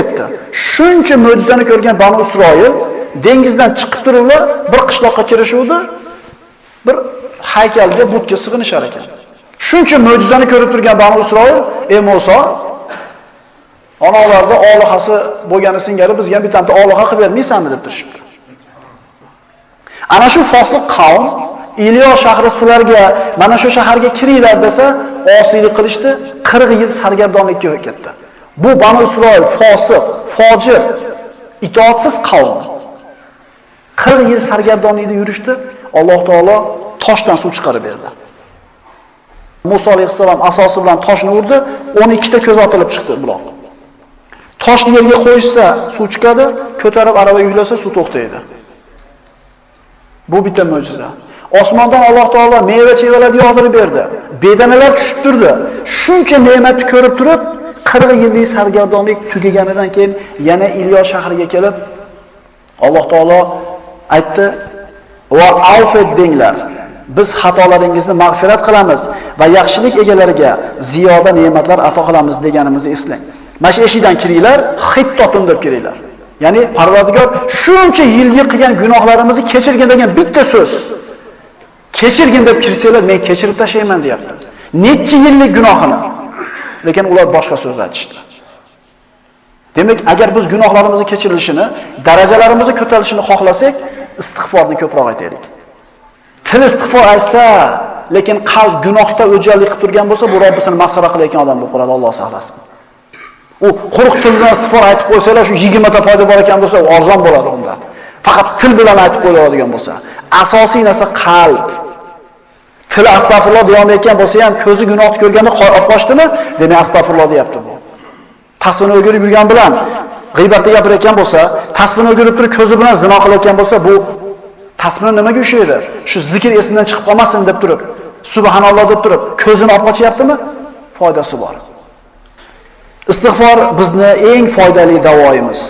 etdi. Shuncha mo'jizani ko'rgan Banu Isroil dengizdan chiqib turiblar, bir qishloqqa kirishuvdi, bir haykalga, butga sig'inishar ekan. Shuncha mo'jizani ko'rib turgan Banu Isroil, "Ey Musa, onalarda olihasi bo'lgani singari bizga ham bitta oliha qilib bermaysanmi?" deb turishibdi. Ana shu fosiq qavm Iliyo shahri sizlarga mana shu shaharga kiringlar desa, osiylik qilishdi, 40 yil sargardonlikka ketdi. Bu Banu Isroil fosiq, fojir, itoatsiz qavm. 40 yil sargardonlikda yurishdi, Alloh taolo toshdan suv chiqarib berdi. Musa alayhissalom asosi bilan toshni urdi, 12 ta ko'z otilib chiqdi buloq. Toshni yerga qo'yishsa suv chiqadi, ko'tarib arava yuklasa suv to'xtaydi. Bu bitta mo'jiza. Osmondan Alloh taolo meva-chevalarni yog'dirib berdi. Bedanalar tushib turdi. Shuncha ne'matni ko'rib turib, 40 yillik sargardonlik tugaganidan keyin yana Iliyo shahriga kelib, Alloh taolo aytdi: "Va afet denglar. Biz xatolaringizni mag'firat qilamiz va yaxshilik egalariga ziyoda ne'matlar ato qilamiz" deganimizni eslang. Mana shu eshikdan kiringlar, hid topin deb kiringlar. Ya'ni Parvardigor shuncha yilga qilgan gunohlarimizni kechirgin degan bitta so'z. Kechirgin deb kirsanglar, men kechirib tashlayman deyapti. Necha yillik gunohini. Lekin ular boshqa so'z aytishdi. Demak, agar biz gunohlarimizni kechirilishini, darajalarimizni ko'tarilishini xohlasak, istig'forni ko'proq aytaylik. Til istig'for aytsa, lekin qalb gunohda o'jarlik qilib turgan bo'lsa, bu Robbisini masxara qilayotgan odam bo'lib qoladi, Alloh saqlasin. U quruq til bilan istig'for aytib qo'ysalar, shu 20 ta foyda bor ekan bo'lsa, arzon bo'ladi unda. Faqat til bilan aytib qo'yiladigan bo'lsa, asosiy narsa qalb. Til astag'firulloh deyolmayotgan bo'lsa ham, ko'zi gunohni ko'rganda olib qochdimi? Demak, astag'firulloh deyapti bu. Tasbihni o'girib yurgan bilan g'iybatda gapirayotgan bo'lsa, tasbihni o'girib turib ko'zi bilan zino qilayotgan bo'lsa, bu tasbihni nimaga o'xshaydi? Shu zikr esidan chiqib qolmasin deb turib, subhanalloh deb turib, ko'zini olib qochyaptimi? Foydasi bor. Istig'for bizni eng foydali davoimiz.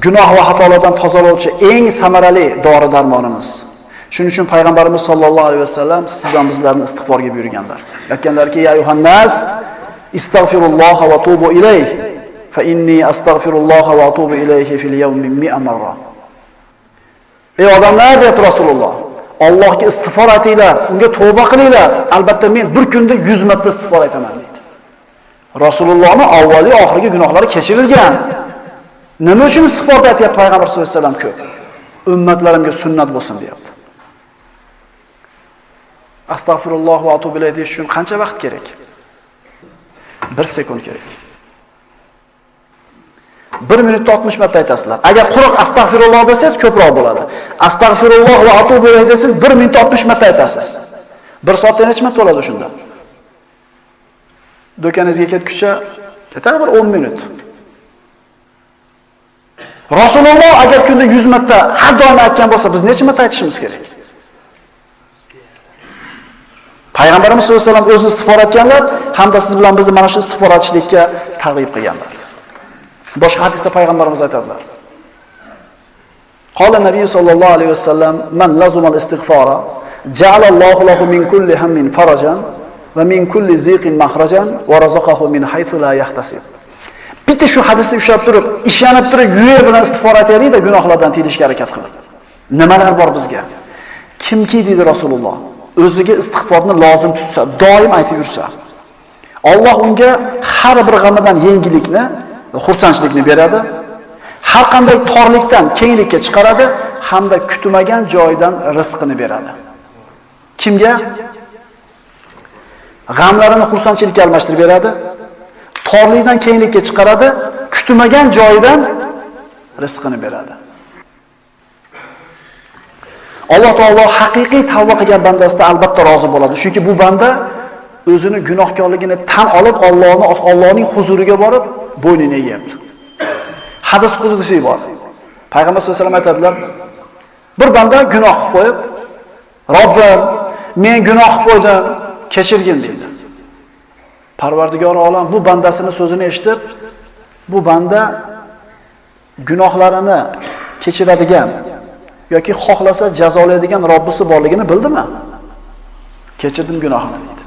Gunoh va xatolardan tozalovchi eng samarali dori-darmonimiz. Shuning uchun payg'ambarimiz sollallohu alayhi vasallam sizdan bizlarni istig'forga buyurganlar. Aytganlarki: "Ya yuhannas, istagfirulloh va tubu ilayh, fa inni astagfirulloh va atubu ilayhi fil yawmi 100 marra." Ey odamlar, deydi Rasululloh, Allohga istig'for aytinglar, unga tavba qilinglar. Albatta men bir kunda 100 marta istig'for aytaman deydi. Rasulullohning avvali oxirgi gunohlari kechirilgan. Nima uchun istig'for aytyapti payg'ambar sollallohu alayhi vasallam ko'p? Ummatlarimga sunnat bo'lsin deyapti. Astagfirulloh va atubu ilayh deyish uchun qancha vaqt kerak? 1 sekund kerak. 1 minutda 60 marta aytasizlar. Agar quruq astagfirulloh desangiz ko'proq bo'ladi. Astagfirulloh va atubu ilayh desangiz 1 minutda 60 marta aytasiz. 1 soatda necha marta bo'ladi shunda? Do'koningizga ketguncha ketadi bir 10 minut. Rasululloh agar kunda 100 marta har doim aytgan bo'lsa, biz necha marta aytishimiz kerak? Payg'ambarimiz sollallohu alayhi vasallam o'zi istig'for etganlar, hamda siz bilan bizni mana shu istig'for etishlikka targ'ib qilganlar. Boshqa hadisda payg'ambarimiz aytadilar. Qala Nabiy sollallohu alayhi vasallam: "Man lazuma al-istighfara, ja'ala Allohu lahu min kulli hammin farajan va min kulli ziqin makhrajan va razaqahu min haythu la yahtasib." Bitta shu hadisni ushlab turib, ishonib turib, yuver bilan istig'for aytaylik-da, gunohlardan tiyilishga harakat qilib. Nimalar bor bizga? Kimki dedi Rasululloh, o'ziga istig'forni lozim tutsa, doim aytib yursa, Alloh unga har bir g'amidan yengillikni, xursandchilikni beradi. Har qanday torlikdan kenglikka chiqaradi hamda kutmagan joydan rizqini beradi. Kimga? G'amlarini xursandchilikka almashtirib beradi. Torlikdan kenglikka chiqaradi, kutmagan joydan rizqini beradi. Alloh taolo haqiqiy tavba qilgan bandasidan albatta rozi bo'ladi. Chunki bu banda o'zini gunohkorligini tan olib, Allohning huzuriga borib, bo'ynini egayapti. Hadis qudsi bor. Payg'ambar sollallohu alayhi vasallam aytadilar: bir banda gunoh qilib qo'yib, "Robbim, men gunoh qilib qo'ydim, kechirgin" deydi. Parvardigor olam bu bandasining so'zini eshitib, bu banda gunohlarini kechiradigan yoki xohlasa jazolaydigan Robbisi borligini bildimi? Kechirdim gunohimni deydi.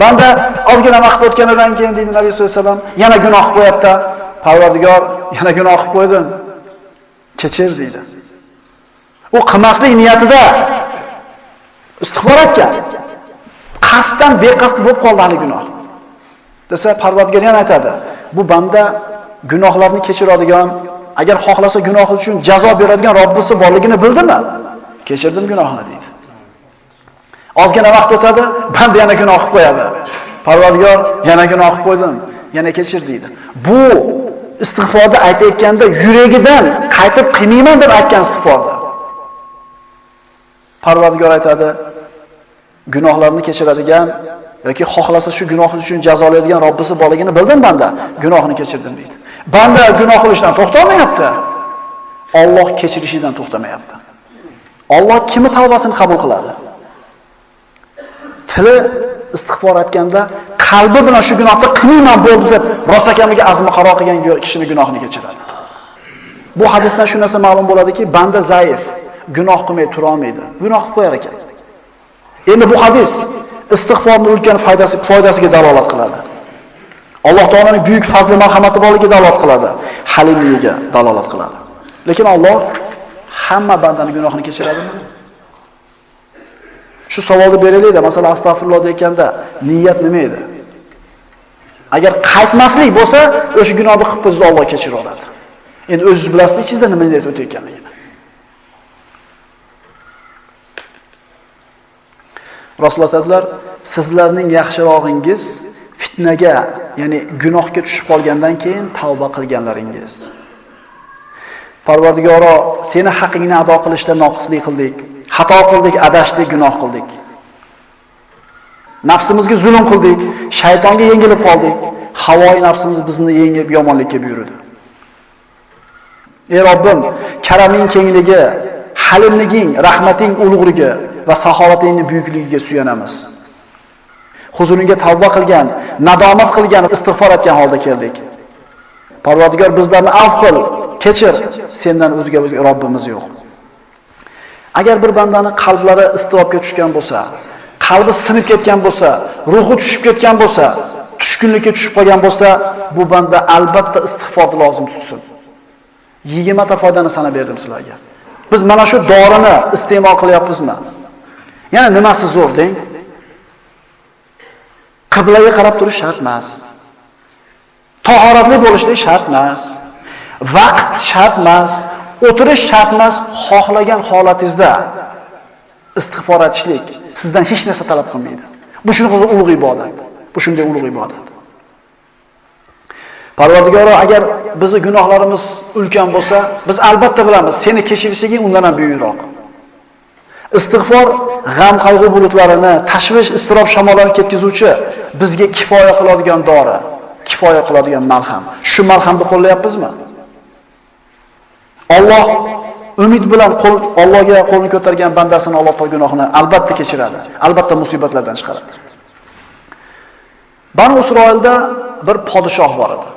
Banda ozgina vaqt o'tganidan keyin deydi Nabiy sollallohu alayhi vasallam, yana gunoh qilib qo'yapti. Parvardigor, yana gunoh qilib qo'ydim. Kechir deydi. U qilmaslik niyatida istig'for etgan. Qasddan beqasd bo'lib qoldi hali gunoh. Desa Parvardigor yana aytadi. Bu banda gunohlarni kechiradigan, agar xohlasa gunoh uchun jazo beradigan Robbisi borligini bildimi? Kechirdim gunohini deydi. Ozgina vaqt o'tadi, banda yana gunoh qilib qo'yadi. Parvardigor yana gunoh qilib qo'ydim, yana kechir deydi. Bu istig'forda aytayotganda yuragidan qaytib qilmayman deb aytgan istig'forda. Parvardigor aytadi, gunohlarni kechiradigan yoki xohlasa shu gunoh uchun jazolaydigan Robbisi borligini bildim banda, gunohini kechirdim deydi. Banda gunoh qilishdan to'xtamayapti. Alloh kechirishidan to'xtamayapti. Alloh kimni tavbasini qabul qiladi? Tili istig'for etganda qalbi bilan shu gunohni qilmayman bo'ldi deb rostakamiga azmi qaro qilgan kishini gunohini kechiradi. Bu hadisdan shu narsa ma'lum bo'ladiki, banda zaif, gunoh qilmay tura olmaydi. Gunoh qilib qo'yar ekan. Endi bu hadis istig'forning ulkan foydasiga dalolat qiladi. Alloh taolaning buyuk fazli marhamati borligiga dalolat qiladi, halimligiga dalolat qiladi. Lekin Alloh hamma bandaning gunohini kechiradimi? Shu savolni beraylik-da, masalan, astag'firulloh deganda niyat nima edi? Agar qaytmaslik bo'lsa, o'sha gunohni qilib qo'ysa Alloh kechira oladi. Endi o'zingiz bilasizlar ichingizda nima niyat o'tayotganligini. Rasululloh aytadilar, sizlarning yaxshirog'ingiz fitnaga, ya'ni gunohga tushib qolgandan keyin tavba qilganlaringiz. Parvardigoro, seni haqqingni ado qilishda noqislik qildik, xato qildik, adashdik, gunoh qildik. Nafsimizga zulm qildik, shaytonga yengilib qoldik. Havoyi nafsimiz bizni yengib yomonlikka buyurdi. Ey Robbim, karaming kengligi, halimliging, rahmating ulug'ligi va saxovatingning buyukligiga suyanamiz. Huzuringga tavba qilgan, nadomat qilgan, istig'for etgan holda keldik. Parvardigor, bizlarni afv qil, kechir. Sendan o'zga Robbimiz yo'q. Agar bir bandani qalblari iztirobga tushgan bo'lsa, qalbi sinib ketgan bo'lsa, ruhi tushib ketgan bo'lsa, tushkunlikka tushib qolgan bo'lsa, bu banda albatta istig'forni lozim tutsin. 20 ta foydani sanab berdim sizlarga. Biz mana shu dorini iste'mol qilyapmizmi? Yana nimasi zo'r deng? Qiblaga qarab turish shart emas. Tahoratli bo'lishlik shart emas. Vaqt shart emas. O'tirish shart emas. Xohlagan holatingizda istig'for etishlik sizdan hech narsa talab qilmaydi. Bu shunday ulug' ibodat. Bu shunday ulug' ibodat. Parvardigoro, agar bizning gunohlarimiz ulkan bo'lsa, biz albatta bilamiz, seni kechirishliging undan ham buyukroq. Istig'for g'am qayg'u bulutlarini, tashvish, iztirob shamollarini ketkizuvchi, bizga kifoya qiladigan dori, kifoya qiladigan malham. Shu malhamni qo'llayapmizmi? Alloh umid bilan Allohga qo'lni ko'targan bandasini Alloh taolo gunohini albatta kechiradi. Albatta musibatlardan chiqaradi. Banu Isroilda bir podshoh bor edi.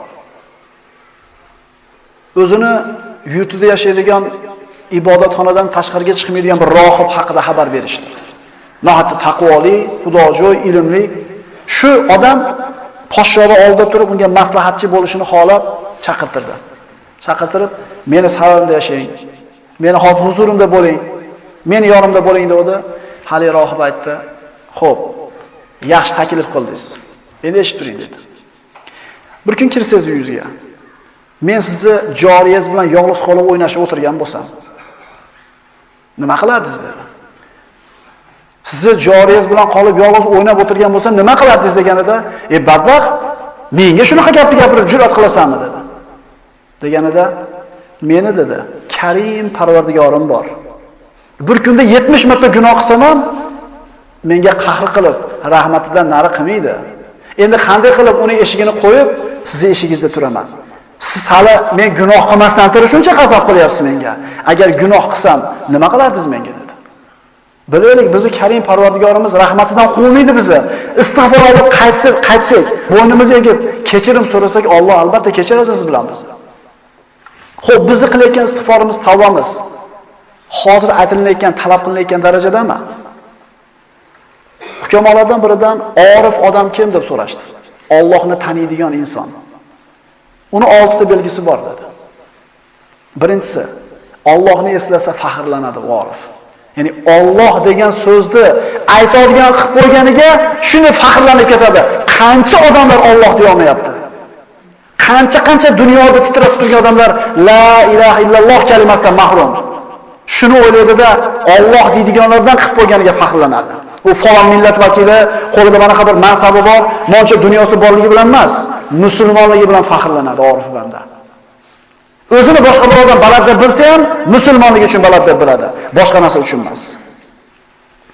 O'zini yurtida yashaydigan ibodatxonadan tashqariga chiqmaydigan bir rohib haqida xabar berishdi. Nihoyatda taqvoli, xudojo'y, ilmli. Shu odam podshohning oldida turib unga maslahatchi bo'lishini xohlab chaqirtirdi. Chaqirtirib, meni saroyimda yashang, meni hozir huzurimda bo'ling, meni yonimda bo'ling dedi. Hali rohib aytdi, "Xo'p, yaxshi taklif qildingiz. Endi eshitib turing" dedi. Bir kun kirsangiz uyingizga, men sizni joriyangiz bilan yolg'iz qolib o'ynashib o'tirgan bo'lsam, nima qilardingiz dedi. Sizni joriyangiz bilan qolib yolg'iz o'ynab o'tirgan bo'lsam, nima qilardingiz deganida, badbaxt, menga shunaqa gapni gapirib jur'at qilasanmi dedi. Deganida, meni dedi, Karim Parvardigorim bor. Bir kunda 70 marta gunoh qilsam ham menga qahr qilib, rahmatidan nari qilmaydi. Endi qanday qilib uning eshigini qo'yib, sizning eshigingizda turaman? Siz hali men gunoh qilmasdan turib shuncha g'azab qilyapsiz menga. Agar gunoh qilsam, nima qilardingiz menga dedi. Bilaylik, bizni Karim Parvardigorimiz rahmatidan quvmaydi bizni. Istig'for olib qaytsak, bo'ynimizni egib, kechirim so'rasak, Alloh albatta kechiradi siz bilan bizni. Xo'p, bizni qilayotgan istig'forimiz, tavbamiz hozir aytilayotgan, talab qilinayotgan darajadami? Hukamolardan biridan orif odam kim deb so'rashdi. Allohni taniydigan inson. Uni 6 ta belgisi bor dedi. Birinchisi, Allohni eslasa faxrlanadi orif. Ya'ni Alloh degan so'zni aytadigan qilib qo'yganiga shuni faxrlanib ketadi. Qancha odamlar Alloh deya olmayapti. Qancha dunyoda titrab turgan odamlar la ilaha illalloh kalimasidan mahrum. Shuni o'ylaydida Alloh deydiganlardan qilib qo'yganiga faxrlanadi. U falon millat vakili, qo'lida mana bir mansabi bor, moncha dunyosi borligi bilan emas, musulmonligi bilan faxrlanadi orif banda. O'zini boshqa birovdan baland deb bilsa ham, musulmonligi uchun baland deb biladi, boshqa narsa uchun emas.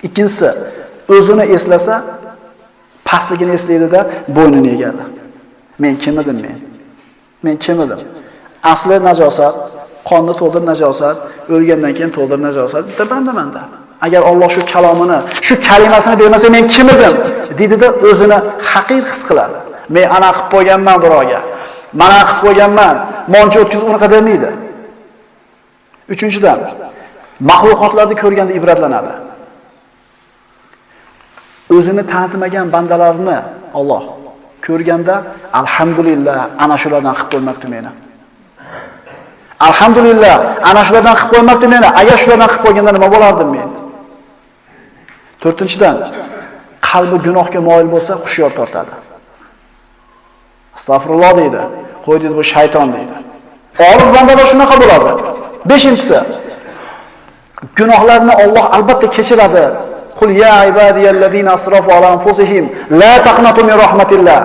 Ikkinchisi, o'zini eslasa, pastligini eslaydi-da, bo'ynini egadi. Men kim edim men? Men kim edim? Asli najosat, qonni to'ldir najosat, o'lgandan keyin to'ldir najosat, bitta banda. Agar Alloh shu kalomini, shu kalimasini bermasa men kim edim? Deydida o'zini haqir his qiladi. Men ana qilib qo'yganman birovga. Mana qilib qo'yganman. Moncha o'tkazib unaqa demaydi. Uchinchidan, mahluqotlarni ko'rganda ibratlanadi. O'zini tanitmagan bandalarni Alloh ko'rganda alhamdulillah ana shulardan qilib qo'ymabdi meni. Alhamdulillah ana shulardan qilib qo'ymabdi meni. Agar shulardan qilib qo'yganda nima bo'lardim men? To'rtinchidan, qalbi gunohga moyil bo'lsa, hushyor tortadi. Astagfirulloh deydi. Qo'y deydi, bu shayton deydi. Orif bandalar shunaqa bo'ladi. Beshinchisi, gunohlarni Alloh albatta kechiradi. Qul ya ibadiyallazina asrafu ala anfusihim la taqnatu min rahmatillah.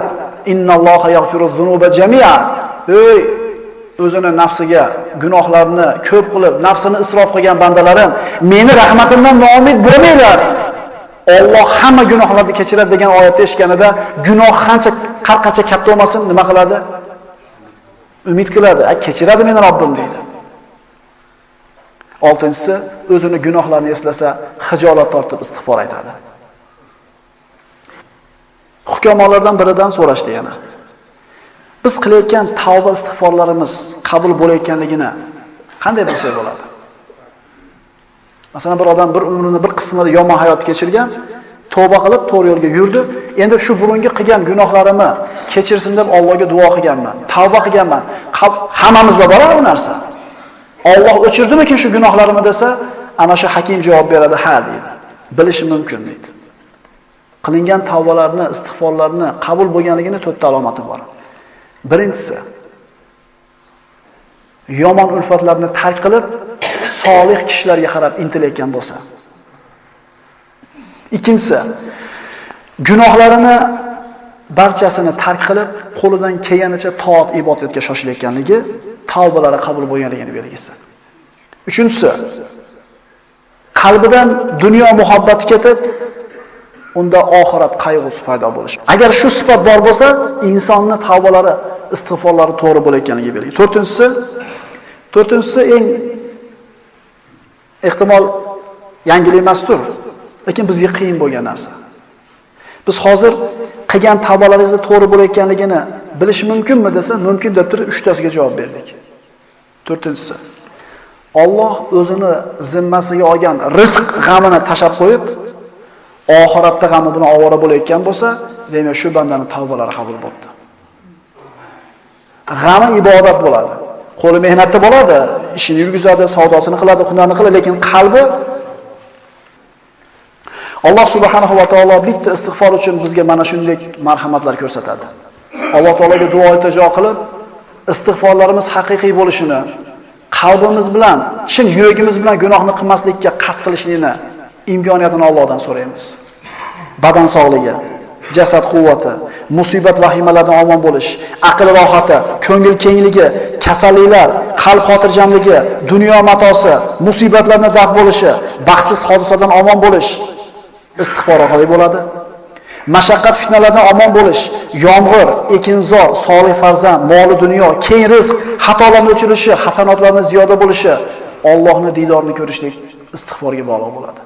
Innalloha yaghfiruz-zunuba jami'an. Ey o'zini nafsiga gunohlarni ko'p qilib, nafsini isrof qilgan bandalarim, meni rahmatimdan noumid bo'lmanglar. Alloh hamma gunohlarni kechiradi degan oyatni eshitganida, gunoh qancha katta bo'lmasin, nima qiladi? Umid qiladi. Kechiradi meni Robbim deydi. Oltinchisi, o'zini gunohlarini eslasa, hijolat tortib istig'for aytadi. Hukumatlardan biridan so'rashdi yana. Biz qilayotgan tavba istig'forlarimiz qabul bo'layotganligini qanday bilsak bo'ladi? Masalan, bir odam bir umrini bir qismida yomon hayot kechirgan, tavba qilib to'g'ri yo'lga yurdi. Endi shu burungi qilgan gunohlarimni kechirsin deb Allohga duo qilganman, tavba qilganman. Hammamizda bor bu narsa. Alloh o'chirdimikin shu gunohlarimni desa, ana shu hakim javob beradi, ha deydi. Bilishi mumkin deydi. Qilingan tavbalarni, istig'forlarni qabul bo'lganligini 4 ta alomati bor. Birinchisi, yomon ulfatlarni tark qilib, solih kishilarga qarab intilayotgan bo'lsa. Ikkinchisi, gunohlarini barchasini tark qilib, qo'lidan kelganicha toat ibodatga shoshilayotganligi, tavbalari qabul bo'lganligini belgisi. Uchinchisi, qalbidan dunyo muhabbati ketib, unda oxirat qayg'usi paydo bo'lishi. Agar shu sifat bor bo'lsa, insonning tavbalari, istig'forlari to'g'ri bo'layotganligi belgi. To'rtinchisi eng ehtimol yangilik emasdir, lekin bizga qiyin bo'lgan narsa. Biz hozir qilgan tavbalaringizni to'g'ri bo'layotganligini bilish mumkinmi desa, mumkin deb turib 3 tasiga javob berdik. To'rtinchisi, Alloh o'zini zimmasiga olgan rizq g'amini tashab qo'yib, oxiratda g'ami bilan ovora bo'layotgan bo'lsa, demak shu bandaning tavbalari qabul bo'ldi. G'ami ibodat bo'ladi. Qo'li mehnatda bo'ladi, ishini yurgizadi, savdosini qiladi, hunarni qiladi, lekin qalbi Alloh subhanahu va taolo bitta istig'for uchun bizga mana shunday marhamatlar ko'rsatadi. Alloh taologa duo iltijo qilib, istig'forlarimiz haqiqiy bo'lishini, qalbimiz bilan, chin yuragimiz bilan gunohni qilmaslikka qasd qilishlikni imkoniyatini Allohdan so'raymiz. Badan sog'ligi, jasad quvvati, musibat vahimalardan omon bo'lish, aql rohati, ko'ngil kengligi, kasalliklar, qalb xotirjamligi, dunyo matosi, musibatlardan daf bo'lishi, baxtsiz hodisadan omon bo'lish istig'for orqali bo'ladi. Mashaqqat fitnalardan omon bo'lish, yomg'ir, ekinzor, solih farzand, mol dunyo, keng rizq, xatolarning o'chirishi, hasanotlarning ziyoda bo'lishi, Allohning diydorini ko'rishlik istig'forga bog'liq bo'ladi.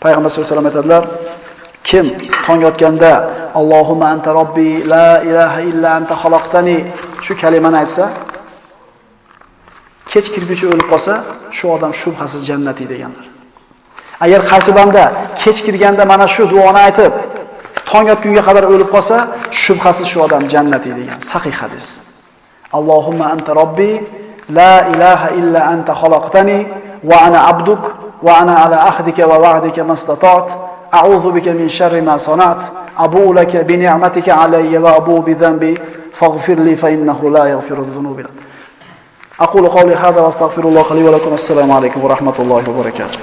Payg'ambar sollallohu alayhi vasallam aytadilar, kim tong yotganda Allohumma anta robbi la ilaha illa anta xalaqtani shu kalimani aytsa, kech kirguncha o'lib qolsa, shu odam shubhasiz jannatiy deganlar. Agar qaysi banda kech kirganda mana shu duoni aytib, tong otgunga qadar o'lib qolsa, shubhasiz shu odam jannatiy degan sahih hadis. Allohumma anta robbi la ilaha illa anta xalaqtani va ana abduk va ana ala ahdika va va'dika mastata'at a'udhu bika min sharri ma sana'at abu'u laka bi ni'matika alayya va abu'u bi dhanbi faghfir li fa innahu la yaghfiru dhunuba illa anta. أقول قولي هذا وأستغفر الله لي ولكم. السلام عليكم ورحمة الله وبركاته.